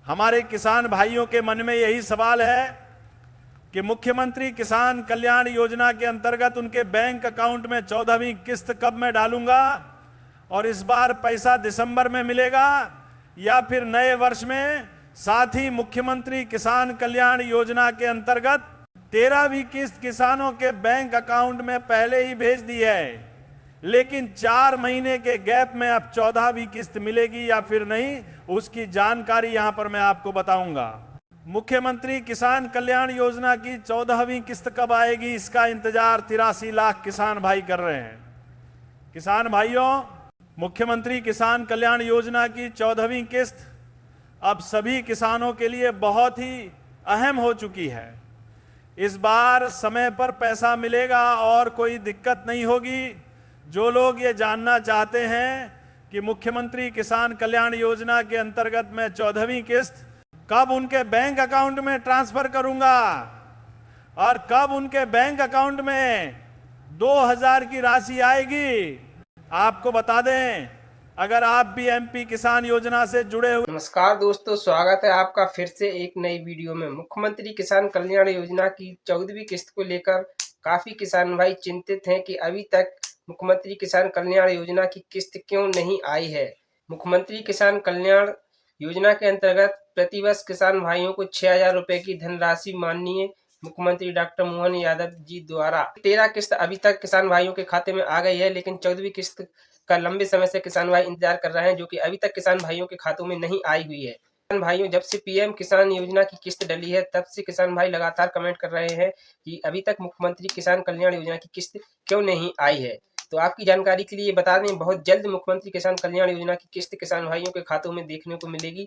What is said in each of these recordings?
हमारे किसान भाइयों के मन में यही सवाल है कि मुख्यमंत्री किसान कल्याण योजना के अंतर्गत उनके बैंक अकाउंट में 14वीं किस्त कब मैं डालूंगा और इस बार पैसा दिसंबर में मिलेगा या फिर नए वर्ष में। साथ ही मुख्यमंत्री किसान कल्याण योजना के अंतर्गत 13वीं किस्त किसानों के बैंक अकाउंट में पहले ही भेज दी है, लेकिन 4 महीने के गैप में अब 14वीं किस्त मिलेगी या फिर नहीं, उसकी जानकारी यहां पर मैं आपको बताऊंगा। मुख्यमंत्री किसान कल्याण योजना की 14वीं किस्त कब आएगी, इसका इंतजार 83 लाख किसान भाई कर रहे हैं। किसान भाइयों, मुख्यमंत्री किसान कल्याण योजना की 14वीं किस्त अब सभी किसानों के लिए बहुत ही अहम हो चुकी है। इस बार समय पर पैसा मिलेगा और कोई दिक्कत नहीं होगी। जो लोग ये जानना चाहते हैं कि मुख्यमंत्री किसान कल्याण योजना के अंतर्गत मैं 14वीं किस्त कब उनके बैंक अकाउंट में ट्रांसफर करूंगा और कब उनके बैंक अकाउंट में 2000 की राशि आएगी, आपको बता दें, अगर आप भी एमपी किसान योजना से जुड़े हुए। नमस्कार दोस्तों, स्वागत है आपका फिर से एक नई वीडियो में। मुख्यमंत्री किसान कल्याण योजना की 14वीं किस्त को लेकर काफी किसान भाई चिंतित हैं कि अभी तक मुख्यमंत्री किसान कल्याण योजना की किस्त क्यों नहीं आई है। मुख्यमंत्री किसान कल्याण योजना के अंतर्गत प्रतिवर्ष किसान भाइयों को 6000 रुपए की धनराशि माननीय मुख्यमंत्री डॉक्टर मोहन यादव जी द्वारा 13 किस्त अभी तक किसान भाइयों के खाते में आ गई है, लेकिन 14वीं किस्त का लंबे समय से किसान भाई इंतजार कर रहे हैं, जो कि अभी तक किसान भाइयों के खातों में नहीं आई हुई है। किसान भाइयों, जब से पीएम किसान योजना की किस्त डली है तब से किसान भाई लगातार कमेंट कर रहे हैं कि अभी तक मुख्यमंत्री किसान कल्याण योजना की किस्त क्यों नहीं आई है। तो आपकी जानकारी के लिए बता दें, बहुत जल्द मुख्यमंत्री किसान कल्याण योजना की किस्त किसान भाइयों के खातों में देखने को मिलेगी।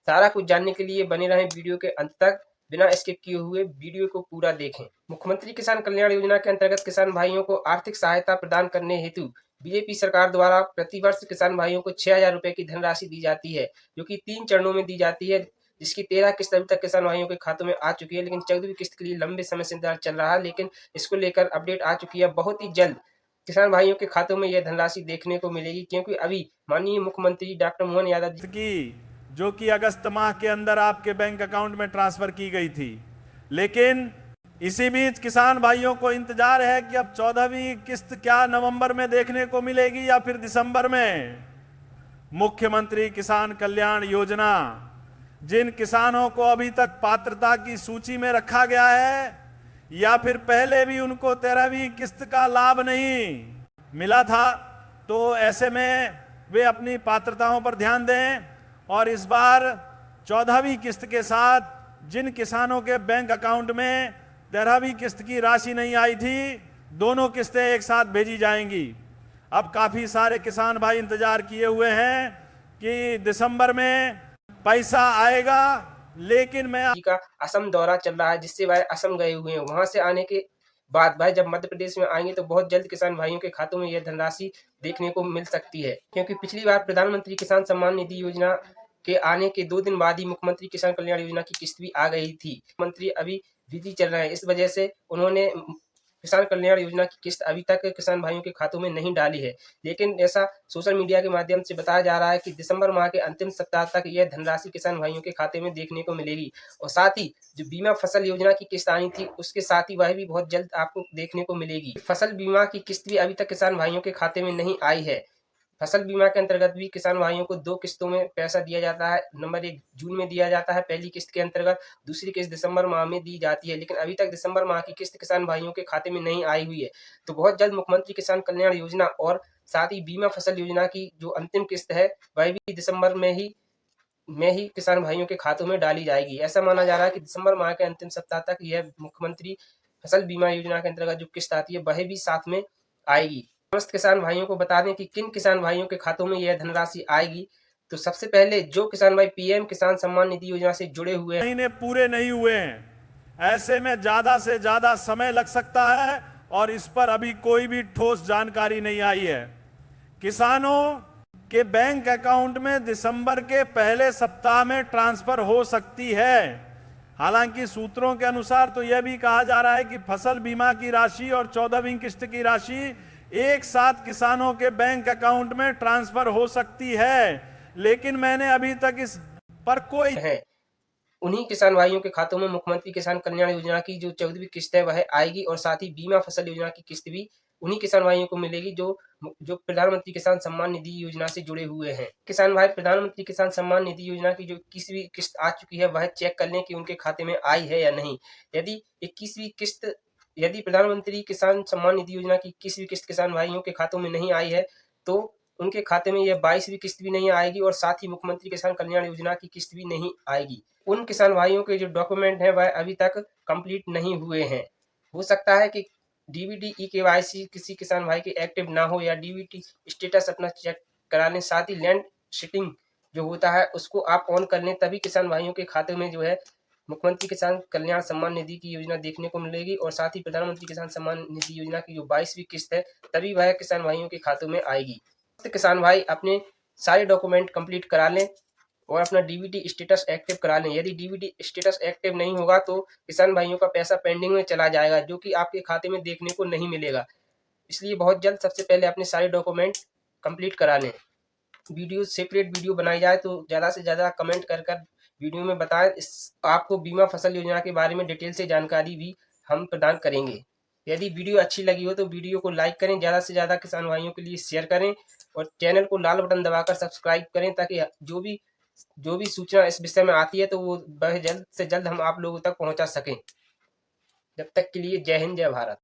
सारा कुछ जानने के लिए बने रहें वीडियो के अंत तक, बिना स्किप किए हुए वीडियो को पूरा देखें। मुख्यमंत्री किसान कल्याण योजना के अंतर्गत किसान भाइयों को आर्थिक सहायता प्रदान करने हेतु बीजेपी सरकार द्वारा प्रतिवर्ष किसान भाइयों को 6000 रुपए की धनराशि दी जाती है, जो कि 3 चरणों में दी जाती है, जिसकी 13 किस्त अभी तक किसान भाइयों के खातों में आ चुकी है। लेकिन 14वीं किस्त के लिए लंबे समय से इंतजार चल रहा है, लेकिन इसको लेकर अपडेट आ चुकी है। बहुत ही जल्द किसान भाइयों के खातों में यह धनराशि देखने को मिलेगी, क्योंकि अभी माननीय मुख्यमंत्री डॉक्टर मोहन यादव जी की जो कि अगस्त माह के अंदर आपके बैंक अकाउंट में ट्रांसफर की गई थी, लेकिन इसी बीच किसान भाइयों को इंतजार है कि अब 14वीं किस्त क्या नवंबर में देखने को मिलेगी या फिर दिसंबर में। मुख्यमंत्री किसान कल्याण योजना जिन किसानों को अभी तक पात्रता की सूची में रखा गया है या फिर पहले भी उनको 13वीं किस्त का लाभ नहीं मिला था, तो ऐसे में वे अपनी पात्रताओं पर ध्यान दें और इस बार 14वीं किस्त के साथ जिन किसानों के बैंक अकाउंट में 13वीं किस्त की राशि नहीं आई थी, दोनों किस्तें एक साथ भेजी जाएंगी। अब काफी सारे किसान भाई इंतजार किए हुए हैं कि दिसंबर में पैसा आएगा, लेकिन मैं का असम दौरा चल रहा है, जिससे वह असम गए हुए हैं। वहां से आने के बाद भाई जब मध्य प्रदेश में आएंगे तो बहुत जल्द किसान भाइयों के खातों में यह धनराशि देखने को मिल सकती है, क्योंकि पिछली बार प्रधानमंत्री किसान सम्मान निधि योजना के आने के 2 दिन बाद ही मुख्यमंत्री किसान कल्याण योजना की किस्त भी आ गई थी। मुख्यमंत्री अभी बिजी चल रहे हैं, इस वजह से उन्होंने किसान कल्याण योजना की किस्त अभी तक किसान भाइयों के खातों में नहीं डाली है। लेकिन ऐसा सोशल मीडिया के माध्यम से बताया जा रहा है कि दिसंबर माह के अंतिम सप्ताह तक यह धनराशि किसान भाइयों के खाते में देखने को मिलेगी। और साथ ही जो बीमा फसल योजना की किस्त आनी थी, उसके साथ ही वह भी बहुत जल्द आपको देखने को मिलेगी। फसल बीमा की किस्त भी अभी तक किसान भाइयों के खाते में नहीं आई है। फसल बीमा के अंतर्गत भी किसान भाइयों को 2 किस्तों में पैसा दिया जाता है। नंबर 1 जून में दिया जाता है पहली किस्त के अंतर्गत, दूसरी किस्त दिसंबर माह में दी जाती है, लेकिन अभी तक दिसंबर माह की किस्त किसान भाइयों के खाते में नहीं आई हुई है। तो बहुत जल्द मुख्यमंत्री किसान कल्याण योजना और साथ ही बीमा फसल योजना की जो अंतिम किस्त है, वह भी दिसंबर में ही किसान भाइयों के खातों में डाली जाएगी। ऐसा माना जा रहा है कि दिसंबर माह के अंतिम सप्ताह तक यह मुख्यमंत्री फसल बीमा योजना के अंतर्गत जो किस्त आती है, वह भी साथ में आएगी। समस्त किसान भाइयों को बता दें कि किन किसान भाइयों के खातों में यह धनराशि आएगी। तो सबसे पहले जो किसान भाई पीएम किसान सम्मान निधि योजना से जुड़े हुए हैं, महीने पूरे नहीं हुए हैं, ऐसे में ज्यादा से ज्यादा समय लग सकता है और इस पर अभी कोई भी ठोस जानकारी नहीं आई है। किसानों के बैंक अकाउंट में दिसंबर के पहले सप्ताह में ट्रांसफर हो सकती है। हालांकि सूत्रों के अनुसार तो यह भी कहा जा रहा है कि फसल बीमा की राशि और 14वीं किस्त की राशि एक साथ किसानों के बैंक अकाउंट में ट्रांसफर हो सकती है, लेकिन मैंने अभी तक इस पर कोई है, उन्हीं किसान भाइयों के खातों में मुख्यमंत्री किसान कल्याण योजना की जो 14वीं किस्त है वह आएगी और साथ ही बीमा फसल योजना की किस्त भी उन्हीं किसान भाइयों को मिलेगी जो प्रधानमंत्री किसान सम्मान निधि योजना से जुड़े हुए हैं। किसान भाई प्रधानमंत्री किसान सम्मान निधि योजना की जो 21वीं किस्त आ चुकी है वह चेक कर लें कि उनके खाते में आई है या नहीं। यदि 21वीं किस्त यदि प्रधानमंत्री किसान सम्मान निधि योजना की 21वीं किस्त किसान भाइयों के खातों में नहीं आई है तो उनके खाते में यह 22वीं किस्त भी नहीं आएगी और साथ ही मुख्यमंत्री किसान कल्याण योजना की किस्त भी नहीं आएगी। उन किसान भाइयों के जो डॉक्यूमेंट हैं वह अभी तक कंप्लीट नहीं हुए हैं। हो सकता है कि डीबीटी ई-केवाईसी किसी किसान भाई के एक्टिव ना हो या डीबीटी स्टेटस अपना चेक करा लें। साथ ही लैंड सीटिंग जो होता है उसको आप ऑन कर लें, तभी किसान भाइयों के खाते में जो है मुख्यमंत्री किसान कल्याण सम्मान निधि की योजना देखने को मिलेगी और साथ ही प्रधानमंत्री किसान सम्मान निधि योजना की जो 22वीं किस्त है तभी वह किसान भाइयों के खातों में आएगी। तो किसान भाई अपने सारे डॉक्यूमेंट कंप्लीट करा लें और अपना डीबीटी स्टेटस एक्टिव करा लें। यदि डीबीटी स्टेटस एक्टिव नहीं होगा तो किसान भाइयों का पैसा पेंडिंग में चला जाएगा जो कि आपके खाते में देखने को नहीं मिलेगा। इसलिए बहुत जल्द सबसे पहले अपने सारे डॉक्यूमेंट कंप्लीट करा लें। वीडियो सेपरेट वीडियो बनाई जाए तो ज़्यादा से ज़्यादा कमेंट कर वीडियो में बताएं। आपको बीमा फसल योजना के बारे में डिटेल से जानकारी भी हम प्रदान करेंगे। यदि वीडियो अच्छी लगी हो तो वीडियो को लाइक करें, ज़्यादा से ज़्यादा किसान भाइयों के लिए शेयर करें और चैनल को लाल बटन दबाकर सब्सक्राइब करें ताकि जो भी सूचना इस विषय में आती है तो वो वह जल्द से जल्द हम आप लोगों तक पहुंचा सकें। जब तक के लिए जय हिंद, जय भारत।